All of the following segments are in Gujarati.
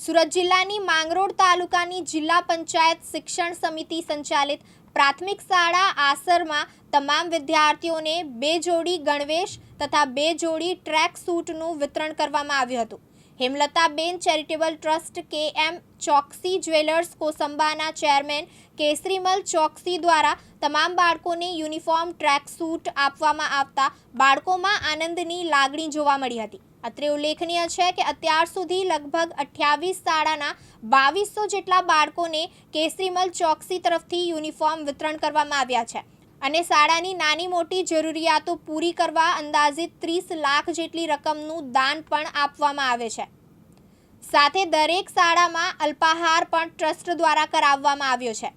સુરત જિલ્લાની માંગરોળ તાલુકાની જિલ્લા પંચાયત શિક્ષણ સમિતિ સંચાલિત પ્રાથમિક શાળા આસરમાં તમામ વિદ્યાર્થીઓને 2 જોડી ગણવેશ તથા 2 જોડી ટ્રેક સૂટનું વિતરણ કરવામાં આવ્યું હતું। Hemlataben charitable trust KM Choksi jewellers કોસંબાના ચેરમેન કેસરીમલ ચોકસી દ્વારા તમામ બાળકોને યુનિફોર્મ ટ્રેક સૂટ આપવામાં આવતા બાળકોમાં આનંદની લાગણી જોવા મળી હતી। અત્રે ઉલ્લેખનીય છે કે અત્યાર સુધી લગભગ 28 શાળાના 2200 જેટલા બાળકોને કેસરીમલ ચોકસી તરફથી યુનિફોર્મ વિતરણ કરવામાં આવ્યા છે અને શાળાની નાની મોટી જરૂરિયાતો પૂરી કરવા અંદાજિત 30 લાખ જેટલી રકમનું દાન પણ આપવામાં આવે છે। સાથે દરેક શાળામાં અલ્પાહાર પણ ટ્રસ્ટ દ્વારા કરાવવામાં આવ્યો છે।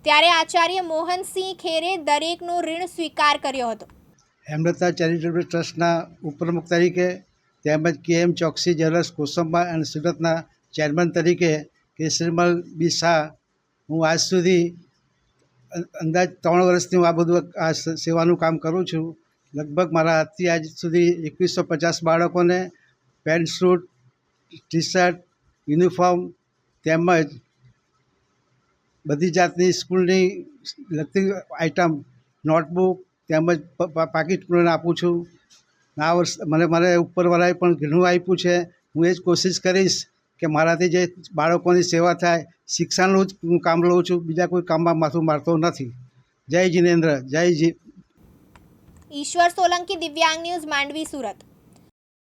ત્યારે આચાર્ય મોહનસિંહ ખેરે દરેકનો ઋણ સ્વીકાર કર્યો હતો। હેમલતા ચેરિટેબલ ટ્રસ્ટના ઉપપ્રમુખ તરીકે તેમજ KM ચોકસી જ્વેલર્સ કોસંબા અને સુરતના ચેરમેન તરીકે કેસરીમલ બી શાહ હું આજ સુધી અંદાજ 3 વર્ષથી હું આ બધું સેવાનું કામ કરું છું। લગભગ મારા હાથથી આજ સુધી 2150 બાળકોને pant shoot, T shirt, uniform તેમજ બધી જાતની સ્કૂલની લગતી આઇટમ, નોટબુક તેમજ પાકીટ પણ આપું છું। આ વર્ષ મને ઉપરવાળાએ પણ ઘણું આપ્યું છે। હું એ જ કોશિશ કરીશ કે મારાથી જે બાળકોની સેવા થાય, શિક્ષણનું જ હું કામ લઉં છું, બીજા કોઈ કામમાં માથું મારતો નથી। જય જિનેન્દ્ર, જય જી। ઈશ્વર સોલંકી, દિવ્યાંગ ન્યૂઝ, માંડવી, સુરત।